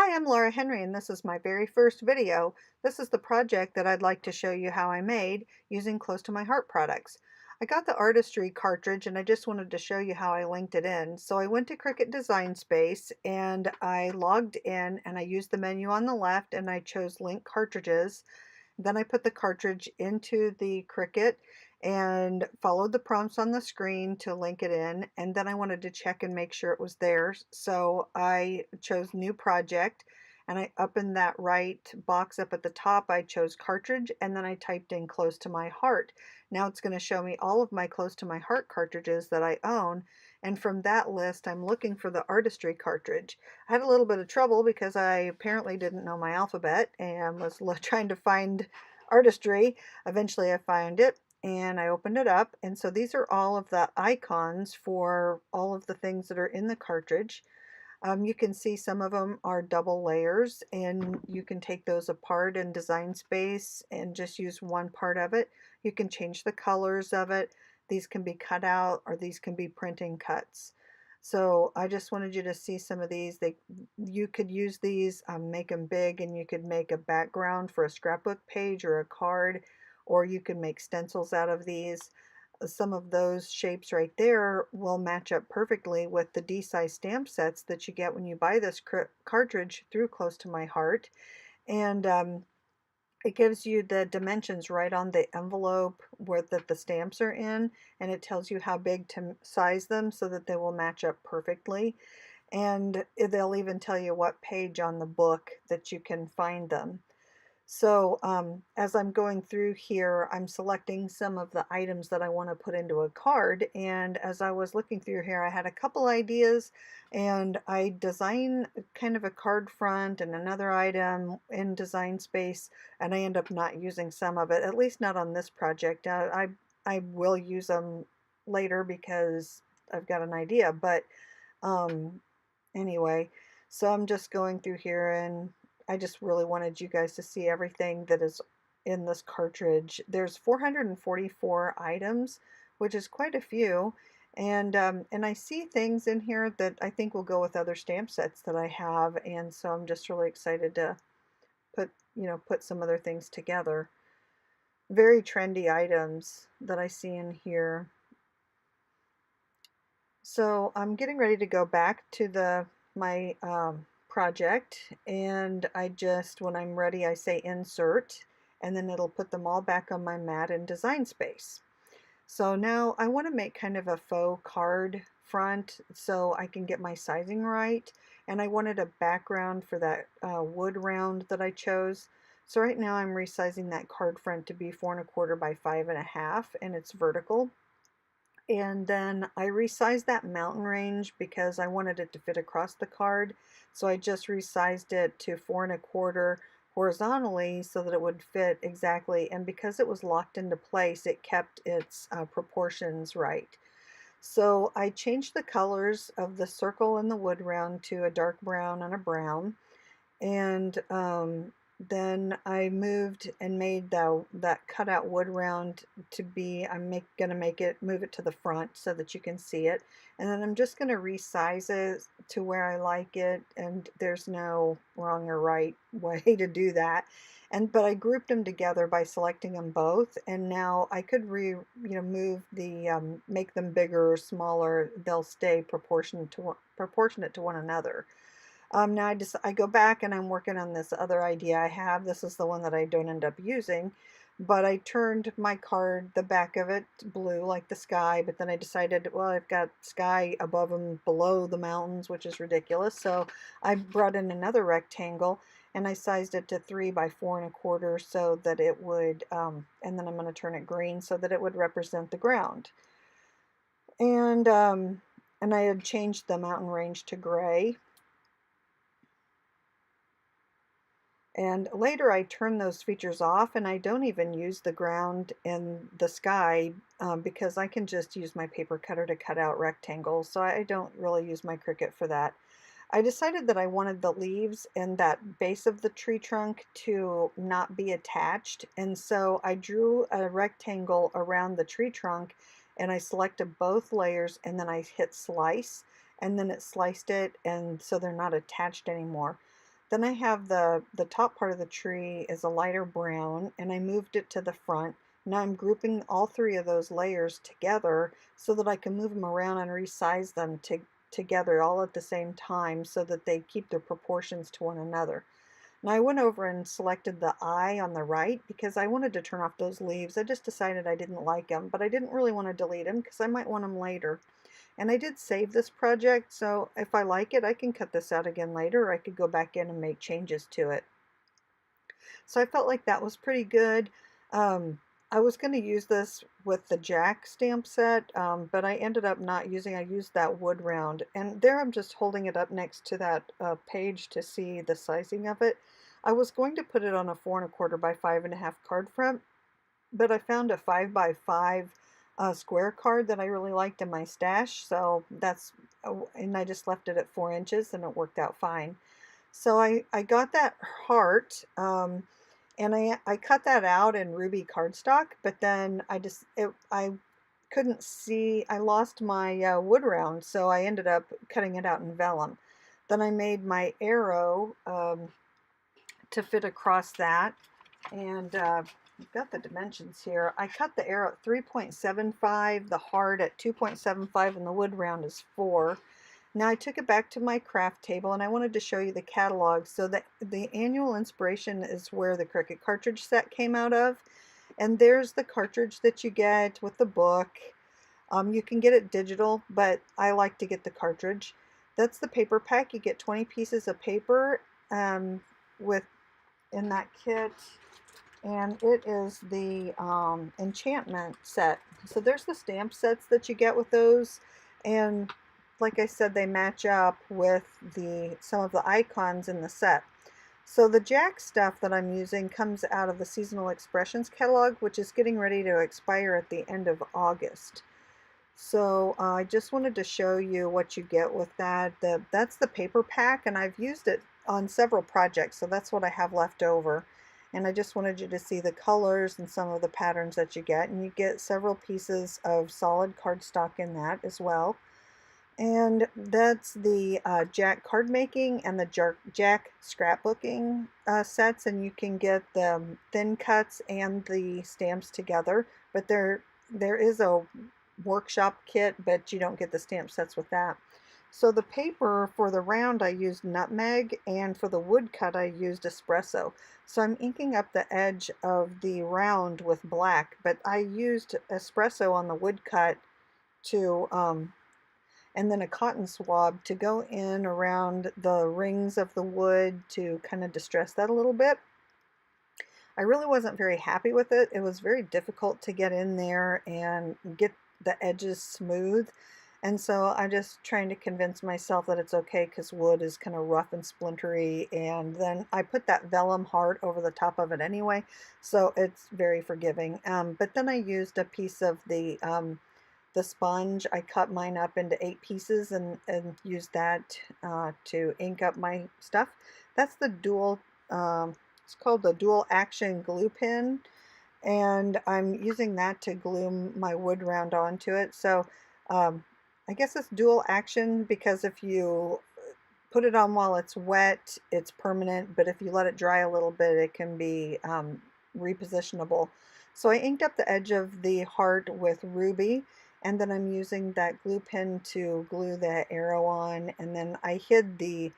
Hi, I'm Laura Henry, and this is my very first video. This is the project that I'd like to show you how I made using Close to My Heart products. I got the Artistry cartridge and I just wanted to show you how I linked it in. So I went to Cricut Design Space and I logged in and I used the menu on the left and I chose Link Cartridges. Then I put the cartridge into the Cricut and followed the prompts on the screen to link it in. And then I wanted to check and make sure it was there. So I chose New Project, and up in that right box up at the top, I chose Cartridge, and then I typed in Close to My Heart. Now it's going to show me all of my Close to My Heart cartridges that I own. And from that list, I'm looking for the Artistry cartridge. I had a little bit of trouble because I apparently didn't know my alphabet and was trying to find Artistry. Eventually I found it and I opened it up, and so these are all of the icons for all of the things that are in the cartridge. You can see some of them are double layers, and you can take those apart in Design Space and just use one part of it. You can change the colors of it. These can be cut out or these can be printing cuts. So I just wanted you to see some of these. You could use these, make them big, and you could make a background for a scrapbook page or a card, or you can make stencils out of these. Some of those shapes right there will match up perfectly with the D-size stamp sets that you get when you buy this cartridge through Close to My Heart. And it gives you the dimensions right on the envelope where the stamps are in, and it tells you how big to size them so that they will match up perfectly. And they'll even tell you what page on the book that you can find them. So as I'm going through here, I'm selecting some of the items that I want to put into a card. And as I was looking through here, I had a couple ideas, and I designed kind of a card front and another item in Design Space, and I end up not using some of it, at least not on this project. I will use them later because I've got an idea, but um, anyway, so I'm just going through here, and I just really wanted you guys to see everything that is in this cartridge. There's 444 items, which is quite a few, and I see things in here that I think will go with other stamp sets that I have, and so I'm just really excited to put some other things together. Very trendy items that I see in here. So I'm getting ready to go back to my project, and when I'm ready, I say insert, and then it'll put them all back on my mat in Design Space. So now I want to make kind of a faux card front so I can get my sizing right, and I wanted a background for that wood round that I chose. So right now I'm resizing that card front to be 4¼ by 5½, and it's vertical. And then I resized that mountain range because I wanted it to fit across the card. So I just resized it to 4¼ horizontally so that it would fit exactly. And because it was locked into place, it kept its proportions right. So I changed the colors of the circle and the wood round to a dark brown and a brown. And then I moved and made that cutout wood round to be, gonna move it to the front so that you can see it. And then I'm just gonna resize it to where I like it, and there's no wrong or right way to do that. But I grouped them together by selecting them both, and now I could move make them bigger or smaller. They'll stay proportionate to one another. Now I go back and I'm working on this other idea I have. This is the one that I don't end up using, but I turned my card, the back of it, blue like the sky, but then I decided, well, I've got sky above and below the mountains, which is ridiculous. So I brought in another rectangle and I sized it to 3 by 4¼ so that it would, and then I'm going to turn it green so that it would represent the ground. And I had changed the mountain range to gray. And later I turn those features off, and I don't even use the ground and the sky because I can just use my paper cutter to cut out rectangles, so I don't really use my Cricut for that. I decided that I wanted the leaves and that base of the tree trunk to not be attached, and so I drew a rectangle around the tree trunk, and I selected both layers, and then I hit slice, and then it sliced it, and so they're not attached anymore. Then I have the top part of the tree is a lighter brown, and I moved it to the front. Now I'm grouping all three of those layers together so that I can move them around and resize them together all at the same time so that they keep their proportions to one another. Now I went over and selected the eye on the right because I wanted to turn off those leaves. I just decided I didn't like them, but I didn't really want to delete them because I might want them later. And I did save this project, so if I like it, I can cut this out again later, or I could go back in and make changes to it. So I felt like that was pretty good. Um, I was going to use this with the Jack stamp set, but I ended up not using. I used that wood round, and there I'm just holding it up next to that page to see the sizing of it. I was going to put it on a 4¼ by 5½ card front, but I found a 5 by 5 square card that I really liked in my stash, so and I just left it at 4 inches, and it worked out fine. So I got that heart, and I cut that out in ruby cardstock, but then I couldn't see, I lost my wood round, so I ended up cutting it out in vellum. Then I made my arrow to fit across that, and I've got the dimensions here. I cut the arrow at 3.75, the heart at 2.75, and the wood round is 4. Now I took it back to my craft table, and I wanted to show you the catalog. So the annual inspiration is where the Cricut cartridge set came out of. And there's the cartridge that you get with the book. You can get it digital, but I like to get the cartridge. That's the paper pack. You get 20 pieces of paper in that kit. And it is the enchantment set. So there's the stamp sets that you get with those. And like I said, they match up with some of the icons in the set. So the Jack stuff that I'm using comes out of the Seasonal Expressions catalog, which is getting ready to expire at the end of August. So I just wanted to show you what you get with that. That's the paper pack, and I've used it on several projects, so that's what I have left over. And I just wanted you to see the colors and some of the patterns that you get. And you get several pieces of solid cardstock in that as well. And that's the Jack card making and the Jack scrapbooking sets, and you can get the thin cuts and the stamps together. But there is a workshop kit, but you don't get the stamp sets with that. So the paper for the round I used nutmeg, and for the wood cut I used espresso. So I'm inking up the edge of the round with black, but I used espresso on the wood cut to and then a cotton swab to go in around the rings of the wood to kind of distress that a little bit. I really wasn't very happy with it. It was very difficult to get in there and get the edges smooth. And so I'm just trying to convince myself that it's okay because wood is kind of rough and splintery. And then I put that vellum heart over the top of it anyway, so it's very forgiving. But then I used a piece of the sponge. I cut mine up into 8 pieces and used that to ink up my stuff. That's the dual, it's called the dual action glue pen, and I'm using that to glue my wood round onto it. So I guess it's dual action because if you put it on while it's wet, it's permanent, but if you let it dry a little bit, it can be repositionable. So I inked up the edge of the heart with ruby, and then I'm using that glue pen to glue the arrow on, and then I hid the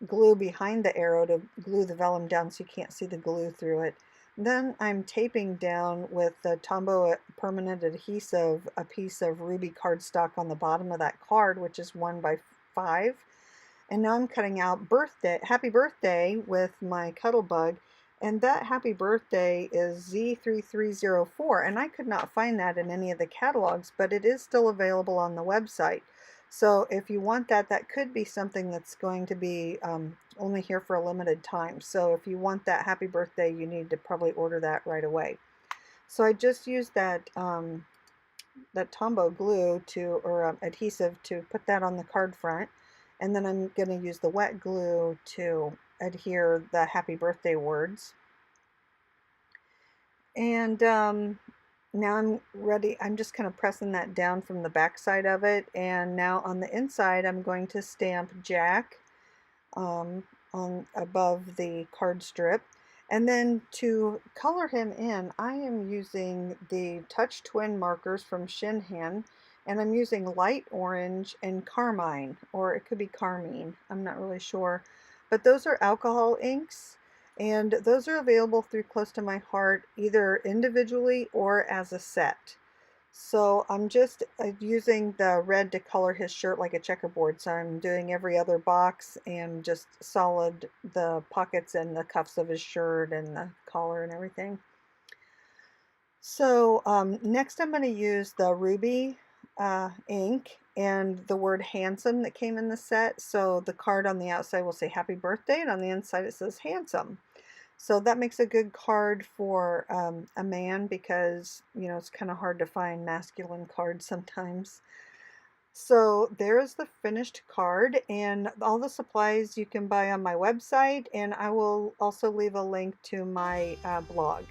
glue behind the arrow to glue the vellum down so you can't see the glue through it. Then I'm taping down with the Tombow permanent adhesive a piece of ruby cardstock on the bottom of that card, which is 1 by 5. And now I'm cutting out happy birthday with my Cuttlebug, and that happy birthday is Z3304, and I could not find that in any of the catalogs, but it is still available on the website. So if you want that, that could be something that's going to be only here for a limited time. So if you want that happy birthday, you need to probably order that right away. So I just used that Tombow glue or adhesive to put that on the card front, and then I'm going to use the wet glue to adhere the happy birthday words. And now I'm ready. I'm just kind of pressing that down from the back side of it, and now on the inside I'm going to stamp Jack. on above the card strip. And then to color him in, I am using the Touch Twin markers from Shinhan, and I'm using light orange and carmine, or it could be carmine, I'm not really sure. But those are alcohol inks, and those are available through Close to My Heart either individually or as a set. So I'm just using the red to color his shirt like a checkerboard. So I'm doing every other box and just solid the pockets and the cuffs of his shirt and the collar and everything. So next I'm going to use the ruby ink and the word handsome that came in the set. So the card on the outside will say happy birthday, and on the inside it says handsome. So that makes a good card for a man, because, you know, it's kind of hard to find masculine cards sometimes. So there's the finished card, and all the supplies you can buy on my website, and I will also leave a link to my blog.